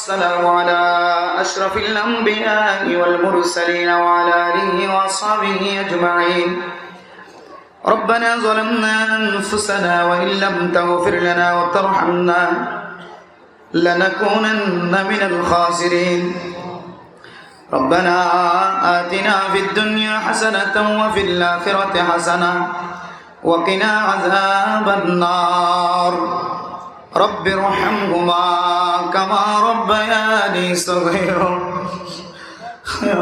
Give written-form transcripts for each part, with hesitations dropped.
والسلام على أشرف الأنبياء والمرسلين وعلى آله وأصحابه أجمعين. ربنا ظلمنا أنفسنا وإن لم تغفر لنا وترحمنا لنكونن من الخاسرين. ربنا آتنا في الدنيا حسنة وفي الآخرة حسنة وقنا عذاب النار. رب ارحمهما كما ربياني صغيرا.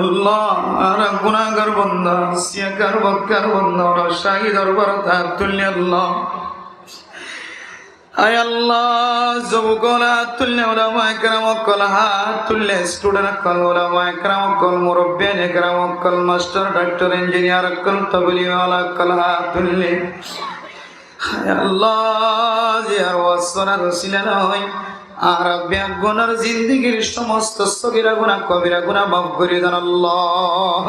আল্লাহ আর গুনাহগার বান্দা সিয়াকার বক্কার বান্দা ওরা শাহী দরবারে হাত তুললে আল্লাহ, আয় আল্লাহ যুবকরা হাত তুললে, ওলামা ইকরাম ওয়াক্কাল হাত তুললে, স্টুডেন্ট কল ওলামা ইকরাম ওয়াক্কাল মুরব্বিয়ান ইকরাম ওয়াক্কাল মাস্টার ডাক্তার ইঞ্জিনিয়ার ওয়াক্কাল তাবলিওয়ালা ওয়াক্কাল হাত তুললে, আয় আল্লাহ জিয়ার ওয়াসনার রসিলা নয় আর ব্যাগুনার জিন্দেগীর সমস্ত সগীরা গুনাহ কবিরা গুনাহ মাফ করে দেন আল্লাহ।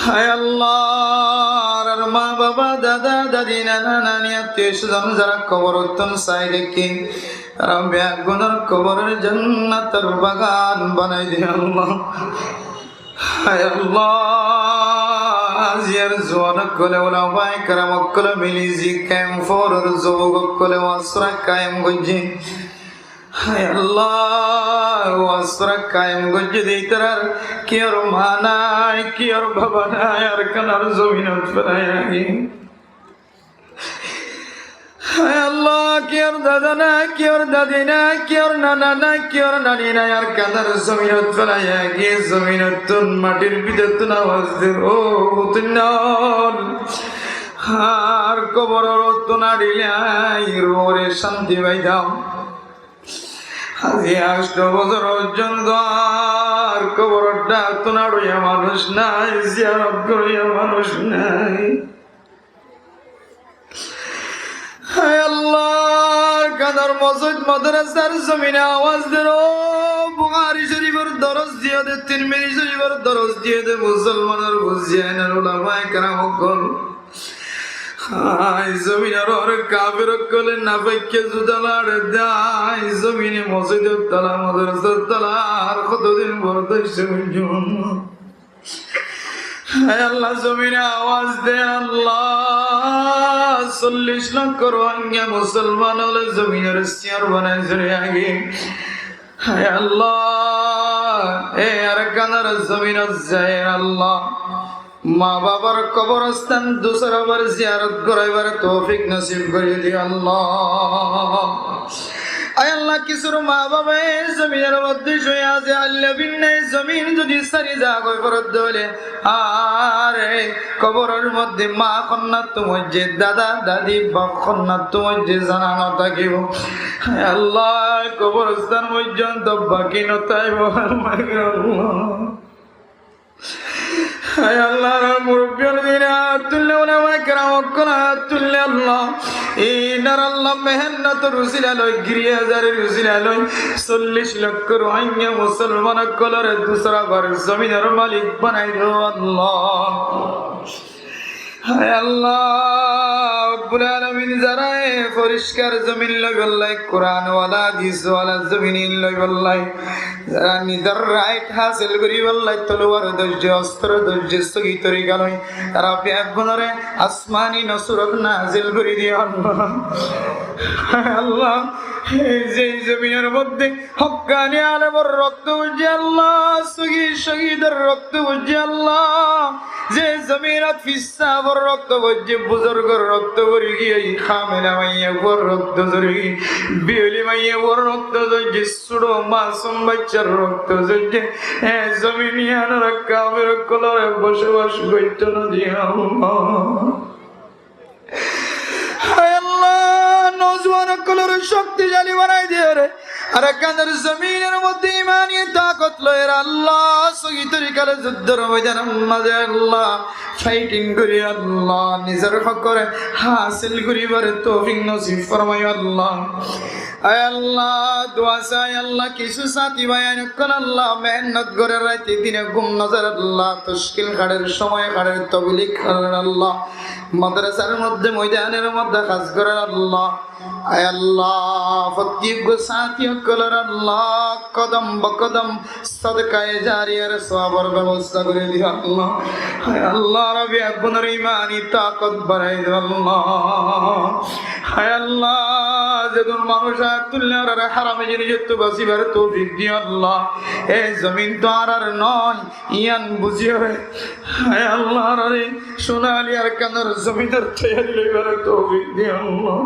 হায় আল্লাহ আর মা বাবা দাদা দাদি নানা নানি আত্মীয় স্বজন যারা কবরস্থান চাই দেখি তারা ব্যাগুনার কবরের জান্নাতের বাগান বানাই দিন আল্লাহ। হায় আল্লাহ আজিয়ার জোয়ান কলে ওলামা ইকরাম কলে মিলিজি কায়েম ফরর যুবক কলে ওয়াসরা কায়েম গজ্জি, হায় আল্লাহ ওয়াসরা কায়েম গজ্জি দেইতার কি আর মা নাই, কি আর বাবা নাই, আর কানার জমিনত ফেরাই, হায় আল্লাহ কি আর দাদা নাই, কি আর দাদি নাই, কি আর নানা নাই, কি আর নানি নাই, আর কানার জমিনত ফেরাই গিয়ে জমিনত তুন মাটির ভিতর তুন আওয়াজ দে ও তুনাল আর কবর তুন আড়িলাই রোরে শান্তি পাই দাও। আজি 8 বছর পর্যন্ত আর কবরটা তুন আড়িয়া মানুষ নাই, জিয়ারত করিয়া মানুষ নাই। হায় আল্লাহ কাদার মসজিদ মাদ্রাসার জমিনে আওয়াজ দেন ও বুখারী শরীফের দরস দিয়ে দে, তিরমিজি শরীফের দরস দিয়ে দে, মুসলমানের বুঝিয়ানের উলামা ইকরাম কল হায় জমিনের ওর কাফের কলে না পাইকে জুদালার দাই জমিনে মসজিদের তলা মাদ্রাসার তলা আর কতদিন বরদাস্ত করব। হায় আল্লাহ জমিনে আওয়াজ দে আল্লাহ 40 লক্ষ রোহিঙ্গা মুসলমান হলে জমিনের চেয়ার বানাই ধরে আগে, হায় আল্লাহ এ আর কানার জমিনত যায় আল্লাহ মা বাবার কবরস্থান দুসরাবার জিয়ারত করাইবার তৌফিক নসিব করে দিও আল্লাহ। আয় আল্লাহ কিছুর মা বাবা এই জমিনের মধ্যে শুয়ে আছে, আল্লাহ বিন্নে জমিন যদি সারি জাগয় ফরত দলে আরে কবরের মধ্যে মা কন্যাত মসজিদ, দাদা দাদি বাপ কন্যাত মসজিদ জানানো থাকিব। হায় আল্লাহ কবরস্থান পর্যন্ত বাকি নতাইব হায় আল্লাহ মুরব্বিয়ার দিনে তুললে ওলামা ইকরাম ওয়াক্কাল তুললে আল্লাহ ইনার আল্লাহ মেহনত রুসিলা লই 30,000 রুসিলা লই 40 লক্ষ রোহিঙ্গা মুসলমান কলরে দুসরা বার জমিনের মালিক বানাই দাও আল্লাহ। হায় আল্লাহ রব্বুল আলামিন যারা পরিষ্কার জমিন লই বললাই কোরআন ওয়ালা হাদিস ওয়ালা জমিন লই বললাই যারা নিজের রাইট হাসিল করি বললাই তলোয়ার ধৈর্য অস্ত্র ধৈর্য স্থগিত তরি গেলই তারা ব্যাগুনরে আসমানি নসরত নাজিল করে দিও আল্লাহ। হায় আল্লাহ যে জমিনের মধ্যে হক্কানি আলেমের রক্ত বুঝে আল্লাহ, শহীদের রক্ত বুঝে আল্লাহ, যে জমিনত ফিসাবর রক্ত বুঝে বুজুর্গের রক্ত ভরে গিয়ে খামেলা মাইয়া বর রক্ত ধরে বিয়লি মাইয়া বর রক্ত ধরে সুড়ো মাসুম বাচ্চার রক্ত ধরে জমিনিয়ানরা কাবের কলরে বসবাস করত না দিয়া আল্লাহ। হায় আল্লাহ নওজওয়ান কলর শক্তিশালী বানাই দিও রে, আর কানের জমিনের মধ্যে ইমানি তাকত লয়ের আল্লাহ সহি তরিকার যুদ্ধের ময়দানের মাঝে আল্লাহ ফাইটিং করি আল্লাহ নিজের হক করে হাসিল করিবার তৌফিক নসিব ফরমাই আল্লাহ। আয় আল্লাহ দোয়া চাই আল্লাহ কিছু সাথী ভাই আনকন আল্লাহ মেহনত করে রাইতে দিনে ঘুম নজর আল্লাহ তশকিল খাড়ের সময় খাড়ের তবলিগ খাড়ের আল্লাহ মাদ্রাসার মধ্যে ময়দানের মধ্যে কাজ করার আল্লাহ আয় আল্লাহ প্রত্যেক সাথী কলার আল্লাহ কদম বকদম সদকায়ে জারিয়ার সওয়াবের ব্যবস্থা করে দিও আল্লাহ আয় আল্লাহ রবি গুণের ঈমানি তাকত বাড়াই দিও আল্লাহ আয় আল্লাহ যখন মানুষ আয়াতুল্লাহর হারামে জিনিস বাঁচিবার তৌফিক দিও আল্লাহ এই জমিন তো আর নয় ইয়ান বুঝিও আয় আল্লাহ রে সোনালি আর কানার জমিদার তৈরি লইবার তৌফিক দিও আল্লাহ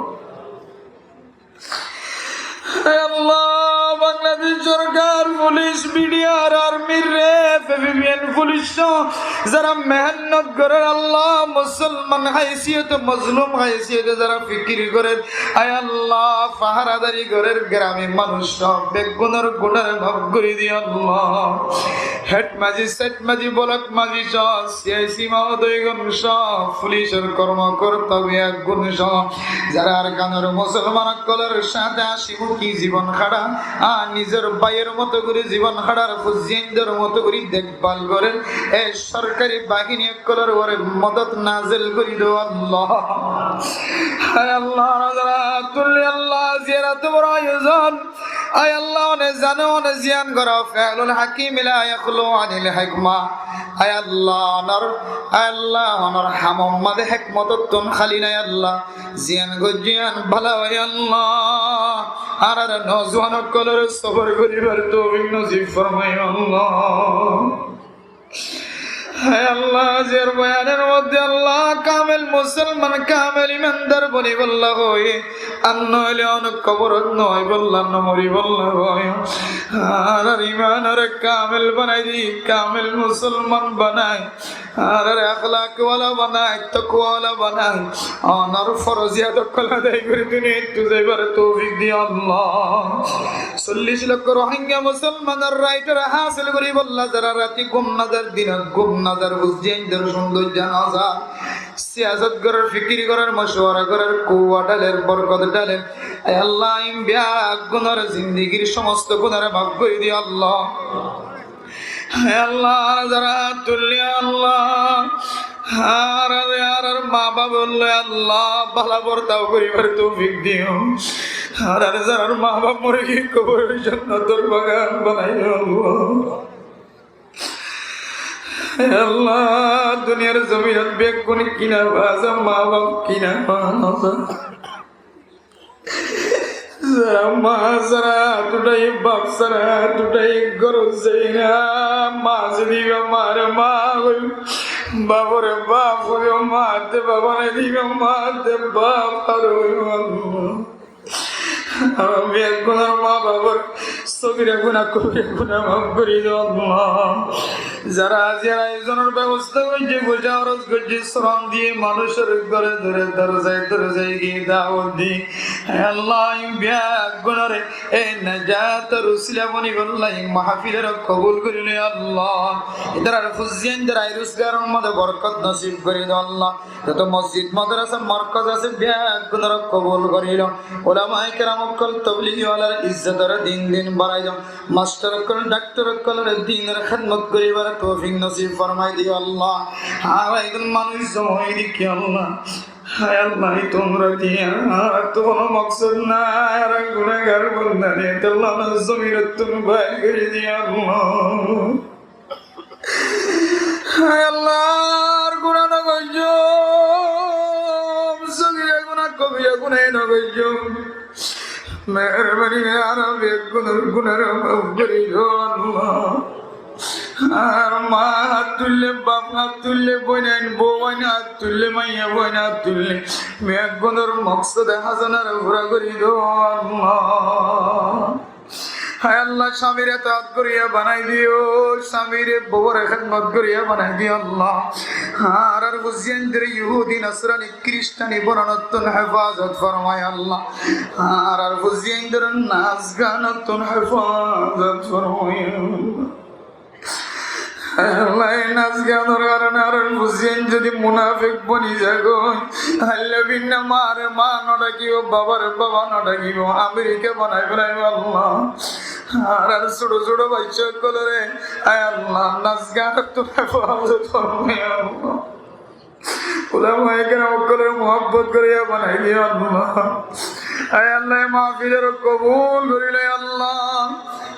আল্লাহ বাংলাদেশ সরকার পুলিশ মিডিয়ার আর্মির রেফ এভিএন পুলিশ যারা মেহনত করে আল্লাহ মুসলমান হাইসিয়ত মজলুম হাইসিয়ত যারা ফিকির করে আয় আল্লাহ পাহারাদারি করে গ্রামে মানুষ সব বেগুনের গুণের ভাব করে দিয়ে আল্লাহ হেড মাঝি সেট মাঝি বলক মাঝি সব সিআইসি মহোদয়গণ সব পুলিশের কর্মকর্তা এক গুণ সব যারা আর গানের মুসলমান কলের সাথে হাসিমুখী জীবন খাড়া আর নিজের ভাইয়ের মতো করে জীবন খাড়ার ফুজিয়ানদের মতো করে দেখভাল করেন এই সরকারি বাহিনী কলের ওরে মদত নাজিল করে দাও আল্লাহ হায় আল্লাহ তুল্লি আল্লাহ জিয়ারত বড় আয়োজন আয় আল্লাহ অনে জানো অনে জিয়ান করা ফাইলুল হাকিম লা ইয়াখলু আনিল হিকমা আয় আল্লাহ অনর হামমাদে হিকমততুন খালি নাই আল্লাহ জিয়ান গজিয়ান ভালো হয় আল্লাহ আর নওজওয়ান কলর সবর করিবার তৌফিক নসিব ফরমাই আল্লাহ হায় আল্লাহ জের বয়ানের মধ্যে আল্লাহ কামেল মুসলমান কামেল ইমানদার বলি বল্লা হয়ে আন্ন হইলে অনেক কবর নয় বললাম না মরি বল্লা হয় আর ইমান আর কামেল বানাই দি কামেল মুসলমান বানাই আর আখলাক ওয়ালা বানাই তাকওয়ালা বানাই অনর ফরজিয়াত কলা দেই করে দুনিয়া তু যাইবার তৌফিক দি আল্লাহ 40 লক্ষ রোহিঙ্গা মুসলমানের রাইটার হাসিল করি বল্লা যারা রাতি ঘুম নাজার দিন ঘুম নাজার বুঝিয়াইদের সৌন্দর্য নাজার সিয়াসত করার ফিকির করার মশওয়ারা করার কুয়া ডালের বরকত ডালের আল্লাহ ইমবিয়া গুনার জিন্দেগীর সমস্ত গুনার মাফ করে দিও আল্লাহ আল্লাহ যারা তুল্লি আল্লাহ আর মা বাবা বললো আল্লাহ ভালো বর্তাও করিবার তৌফিক দিও আর যারা মা বাবা মরে গিয়ে কবরের জান্নাতের বাগান বানাইও আল্লাহ দুনিয়ার জমিনত বেগুন কিনা বাজা মা বাপ কিনা যারা মা যারা দুটাই বাপ যারা দুটাই গরজ যাইনা মা যদি মার মা হই বাবরে বাপ হইও মাতে বাবা না দিবে মাতে বাপ আর আমি একগুণার মা বাবার সবিরা গুণা কবিরা গুণা মাফ করি যারা যারা আয়োজনের ব্যবস্থা করছে বোঝা খরচ করছে শ্রম দিয়ে মানুষের ঘরে ধরে দরজায় গিয়ে দাওয়াত দি আল্লাহ গুণরে এই নাজাত রুসিলা বনি বললাই মাহফিলের কবুল করিলে আল্লাহ এদের ফুজিয়ান দের আইরুসগারের মধ্যে বরকত নসিব করে দাও আল্লাহ যত মসজিদ মাদ্রাসা মারকাজ আছে গুণর কবুল করিল ওলামায়ে কেরাম কল তাবলীগী ওয়ালার ইজ্জতের দিন দিন বাড়াই দাও মাস্টার কল ডাক্তার কলের দ্বীনের খিদমত করিবার তৌফিক নসিব ফরমাই দিও আল্লাহ আর একজন মানুষ জমাই দি কি আল্লাহ হায় আল্লাহ তোমরা দিয়া আর তো কোনো মকসদ নাই আর গুনাহগার বান্দা নিয়ে আল্লাহ জমিনে তুমি বাইর করে দিও আল্লাহ হায় আল্লাহ আর গুনাহ না কইছো সগীরা গুনাহ কবিরা গুনাহ না কইছো মেহরবানি আর গুনার মাফ করে দিও আল্লাহ আর মা হাত তুললে বাপ হাত তুললে বোন বউন হাত তুললে মাইয়া বোন হাত তুললে মেঘ গুণের মকসদে হাসানার ঘোরা করি দো আল্লাহ হায় আল্লাহ স্বামীর এতাত করিয়া বানাই দিও স্বামীর বউর খেদমত করিয়া বানাই দিও আল্লাহ আর বুঝিয়ানদের ইহুদি নাসরানি খ্রিস্টানি বরণত্বন হেফাজত ফরমায় আল্লাহ আর বুঝিয়ানদের নাচ গানত্বন হেফাজত ফরমায় আল্লাহ নাচ গানের কারণে আর বুঝছেন যদি মুনাফিক বনি যাগো আল্লাহ ভিন্ন মার মা নডাকিব বাবার বাবা নডাকিব আমেরিকা বানাই ফেলাইব আল্লাহ আর আর ছোট ছোট বাচ্চা কলরে আয় আল্লাহ নাচ গান তুমি আল্লাহ উলামায়ে কেরাম সকলের মুহাব্বত করিয়া বানাই দিও আল্লাহ আয় আল্লাহ মাহফিলের কবুল করিলে আল্লাহ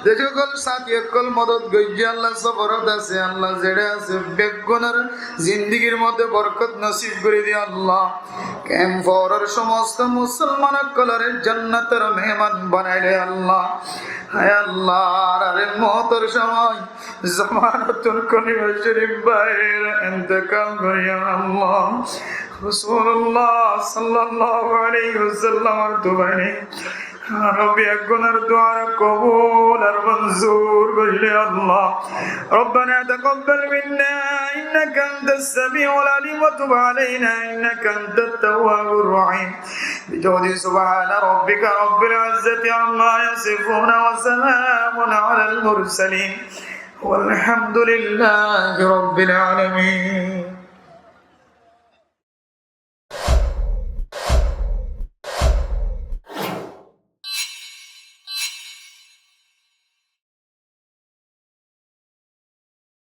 যে সকল সাথী সকল মদত গইছে আল্লাহ সবরত আছে আল্লাহ জেড়ে আছে বেগুনের জিন্দেগীর মধ্যে বরকত নসিব করে দিও আল্লাহ ক্যাম্পরের সমস্ত মুসলমান সকলের জান্নাতের মেহমান বানাইলে আল্লাহ হায় আল্লাহ আরে মওতের সময় জামানাতুল কলিমা শরীফ বাইর ইন্তেকাল করিয়া আল্লাহ রাসূলুল্লাহ সাল্লাল্লাহু আলাইহি ওয়াসাল্লাম আর দুবাইনি ربي أكون الدعاء قبول المنزور قل الله ربنا تقبل منا إنك أنت السميع العليم وتب علينا إنك أنت التواب الرحيم بجود سبحان ربك رب العزة عما يصفون وسلام على المرسلين والحمد لله رب العالمين